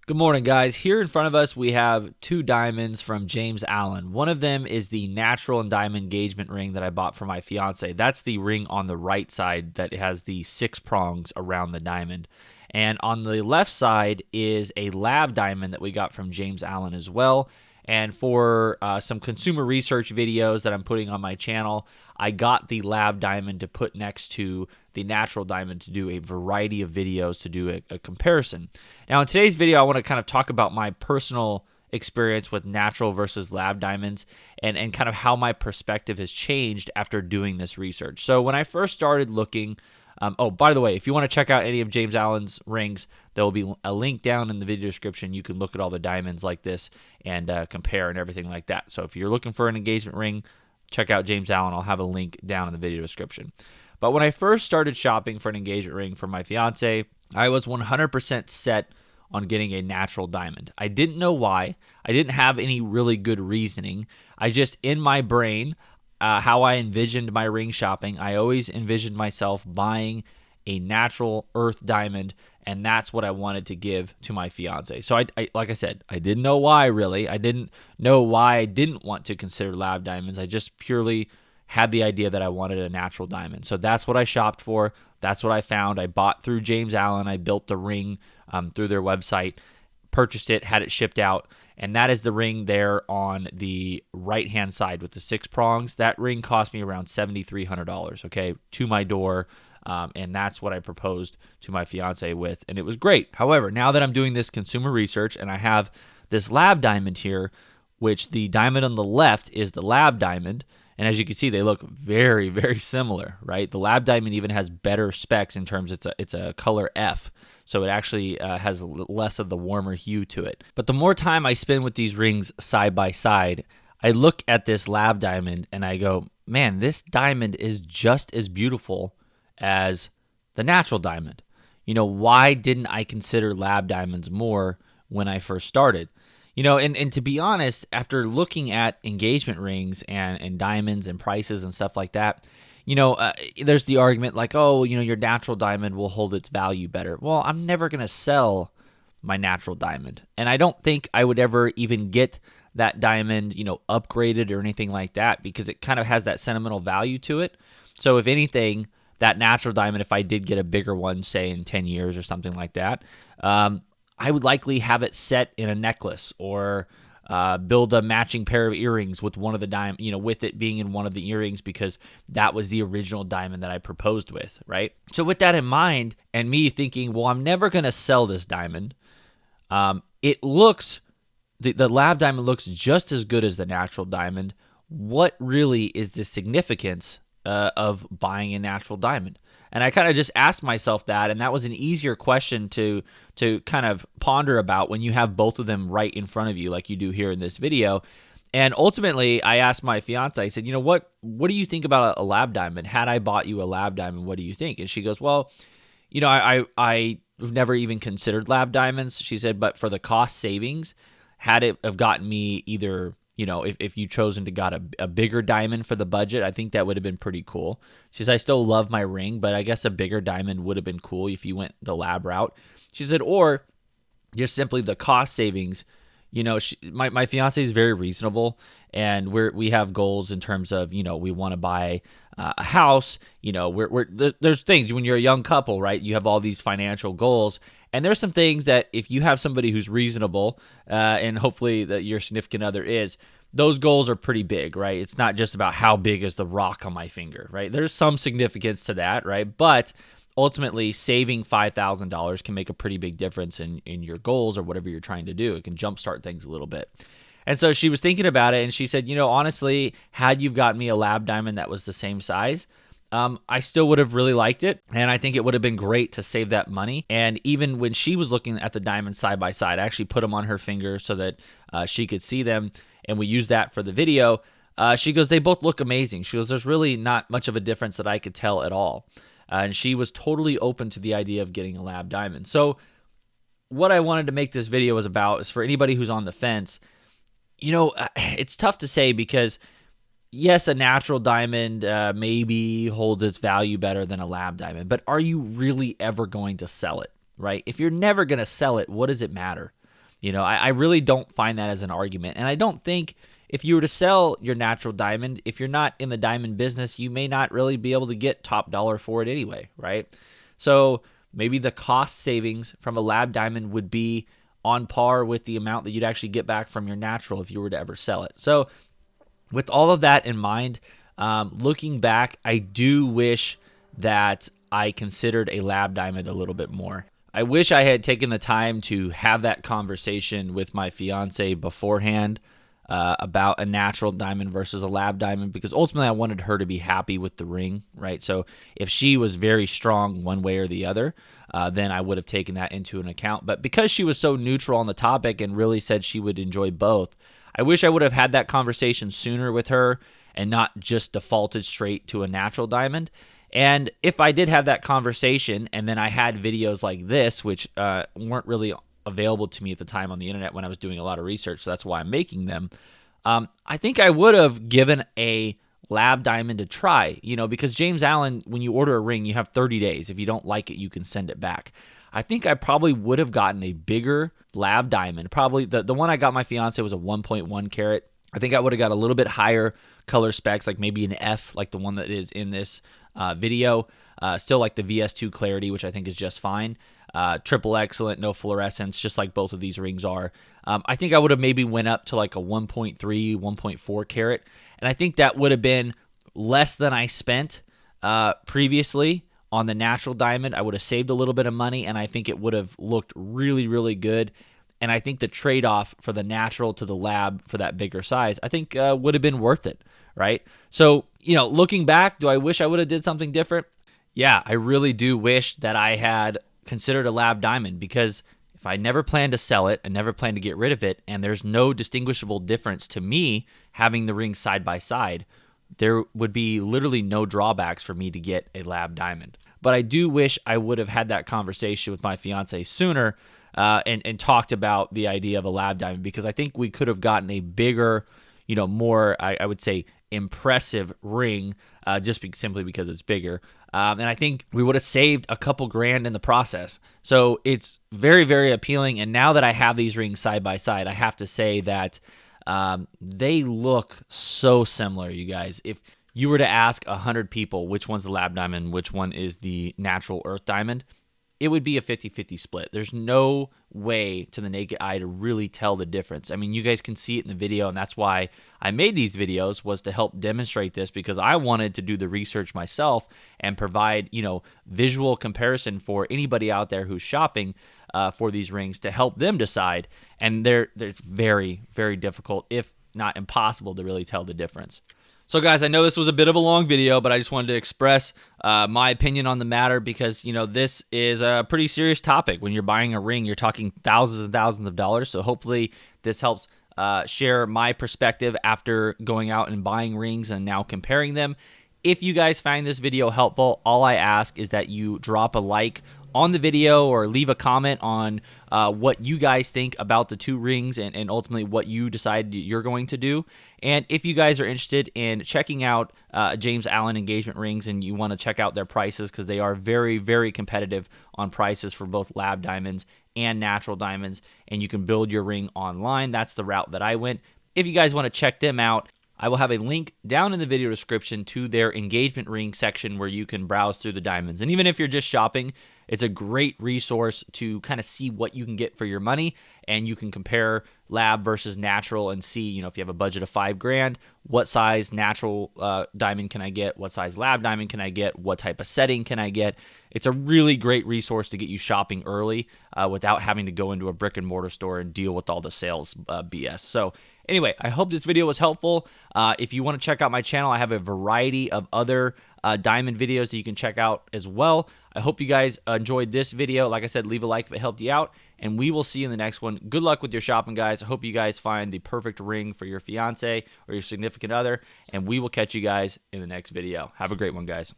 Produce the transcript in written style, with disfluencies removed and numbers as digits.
Good morning, guys. Here in front of us, we have two diamonds from James Allen. One of them is the natural and diamond engagement ring that I bought for my fiance. That's the ring on the right side that has the 6 prongs around the diamond. And on the left side is a lab diamond that we got from James Allen as well. And for some consumer research videos that I'm putting on my channel, I got the lab diamond to put next to the natural diamond to do a variety of videos to do a comparison. Now, in today's video, I want to kind of talk about my personal experience with natural versus lab diamonds and kind of how my perspective has changed after doing this research. So when I first started looking, by the way, if you want to check out any of James Allen's rings, there will be a link down in the video description. You can look at all the diamonds like this and compare and everything like that. So if you're looking for an engagement ring, check out James Allen. I'll have a link down in the video description. But when I first started shopping for an engagement ring for my fiance, I was 100% set on getting a natural diamond. I didn't know why. I didn't have any really good reasoning. I just, in my brain, how I envisioned my ring shopping, I always envisioned myself buying a natural earth diamond, and that's what I wanted to give to my fiance. So I like I said, I didn't know why really. I didn't know why I didn't want to consider lab diamonds. I just purely had the idea that I wanted a natural diamond. So that's what I shopped for. That's what I found. I bought through James Allen. I built the ring through their website, purchased it, had it shipped out, and that is the ring there on the right-hand side with the 6 prongs. That ring cost me around $7,300, okay, to my door, and that's what I proposed to my fiance with, and it was great. However, now that I'm doing this consumer research and I have this lab diamond here, which the diamond on the left is the lab diamond, and as you can see, they look very, very similar, right? The lab diamond even has better specs in terms it's a color F, so it actually has less of the warmer hue to it. But the more time I spend with these rings side by side, I look at this lab diamond and I go, man, this diamond is just as beautiful as the natural diamond. You know, why didn't I consider lab diamonds more when I first started? You know, and to be honest, after looking at engagement rings and diamonds and prices and stuff like that, you know, there's the argument like, oh, you know, your natural diamond will hold its value better. Well, I'm never going to sell my natural diamond. And I don't think I would ever even get that diamond, you know, upgraded or anything like that because it kind of has that sentimental value to it. So if anything, that natural diamond, if I did get a bigger one, say in 10 years or something like that, I would likely have it set in a necklace or build a matching pair of earrings with one of the diamond, you know, with it being in one of the earrings because that was the original diamond that I proposed with, right? So with that in mind and me thinking, well, I'm never going to sell this diamond. It looks, the lab diamond looks just as good as the natural diamond. What really is the significance of buying a natural diamond? And I kind of just asked myself that, and that was an easier question to kind of ponder about when you have both of them right in front of you like you do here in this video. And ultimately, I asked my fiance, I said, you know, what do you think about a lab diamond? Had I bought you a lab diamond, what do you think? And she goes, well, you know, I've never even considered lab diamonds. She said, but for the cost savings, had it have gotten me either, you know, if you chosen to got a bigger diamond for the budget, I think that would have been pretty cool. She says, I still love my ring, but I guess a bigger diamond would have been cool if you went the lab route. She said, or just simply the cost savings. You know, my fiance is very reasonable, and we have goals in terms of, you know, we want to buy a house. You know, there's things when you're a young couple, right? You have all these financial goals. And there's some things that if you have somebody who's reasonable, and hopefully that your significant other is, those goals are pretty big, right? It's not just about how big is the rock on my finger, right? There's some significance to that, right? But ultimately, saving $5,000 can make a pretty big difference in your goals or whatever you're trying to do. It can jumpstart things a little bit. And so she was thinking about it, and she said, you know, honestly, had you got me a lab diamond that was the same size, I still would have really liked it, and I think it would have been great to save that money. And even when she was looking at the diamonds side by side, I actually put them on her finger so that she could see them, and we used that for the video. She goes, they both look amazing. She goes, there's really not much of a difference that I could tell at all. And she was totally open to the idea of getting a lab diamond. So what I wanted to make this video was about is for anybody who's on the fence, you know, it's tough to say because yes, a natural diamond maybe holds its value better than a lab diamond, but are you really ever going to sell it, right? If you're never going to sell it, what does it matter? I really don't find that as an argument. And I don't think if you were to sell your natural diamond, if you're not in the diamond business, you may not really be able to get top dollar for it anyway, right? So maybe the cost savings from a lab diamond would be on par with the amount that you'd actually get back from your natural if you were to ever sell it. So with all of that in mind, looking back, I do wish that I considered a lab diamond a little bit more. I wish I had taken the time to have that conversation with my fiance beforehand about a natural diamond versus a lab diamond, because ultimately I wanted her to be happy with the ring, right? So if she was very strong one way or the other, then I would have taken that into an account. But because she was so neutral on the topic and really said she would enjoy both, I wish I would have had that conversation sooner with her and not just defaulted straight to a natural diamond. And if I did have that conversation and then I had videos like this, which weren't really available to me at the time on the internet when I was doing a lot of research, so that's why I'm making them, I think I would have given a lab diamond a try, because James Allen, when you order a ring, you have 30 days. If you don't like it, you can send it back. I think I probably would have gotten a bigger lab diamond. Probably the one I got my fiance was a 1.1 carat. I think I would have got a little bit higher color specs, like maybe an F, like the one that is in this video. Still like the VS2 clarity, which I think is just fine. Triple excellent, no fluorescence, just like both of these rings are. I think I would have maybe went up to like a 1.3, 1.4 carat. And I think that would have been less than I spent previously on the natural diamond. I would have saved a little bit of money, and I think it would have looked really, really good. And I think the trade-off for the natural to the lab for that bigger size, I think would have been worth it, right? So, looking back, do I wish I would have did something different? Yeah, I really do wish that I had considered a lab diamond, because if I never planned to sell it, I never planned to get rid of it, and there's no distinguishable difference to me having the rings side by side, there would be literally no drawbacks for me to get a lab diamond. But I do wish I would have had that conversation with my fiance sooner and talked about the idea of a lab diamond, because I think we could have gotten a bigger, more, I would say, impressive ring simply because it's bigger. And I think we would have saved a couple grand in the process. So it's very, very appealing. And now that I have these rings side by side, I have to say that they look so similar, you guys. If you were to ask 100 people which one's the lab diamond, which one is the natural earth diamond, it would be a 50-50 split. There's no way to the naked eye to really tell the difference. I mean, you guys can see it in the video, and that's why I made these videos, was to help demonstrate this, because I wanted to do the research myself and provide, visual comparison for anybody out there who's shopping for these rings to help them decide. And it's very, very difficult, if not impossible, to really tell the difference. So guys, I know this was a bit of a long video, but I just wanted to express my opinion on the matter, because, this is a pretty serious topic. When you're buying a ring, you're talking thousands and thousands of dollars. So hopefully this helps share my perspective after going out and buying rings and now comparing them. If you guys find this video helpful, all I ask is that you drop a like on the video or leave a comment on what you guys think about the two rings and ultimately what you decide you're going to do. And if you guys are interested in checking out James Allen engagement rings and you want to check out their prices, because they are very, very competitive on prices for both lab diamonds and natural diamonds, and you can build your ring online, that's the route that I went. If you guys want to check them out, I will have a link down in the video description to their engagement ring section where you can browse through the diamonds. And even if you're just shopping, it's a great resource to kind of see what you can get for your money, and you can compare lab versus natural and see, if you have a budget of $5,000, what size natural diamond can I get? What size lab diamond can I get? What type of setting can I get? It's a really great resource to get you shopping early without having to go into a brick and mortar store and deal with all the sales BS. So anyway, I hope this video was helpful. If you want to check out my channel, I have a variety of other diamond videos that you can check out as well. I hope you guys enjoyed this video. Like I said, leave a like if it helped you out, and we will see you in the next one. Good luck with your shopping, guys. I hope you guys find the perfect ring for your fiance or your significant other, and we will catch you guys in the next video. Have a great one, guys.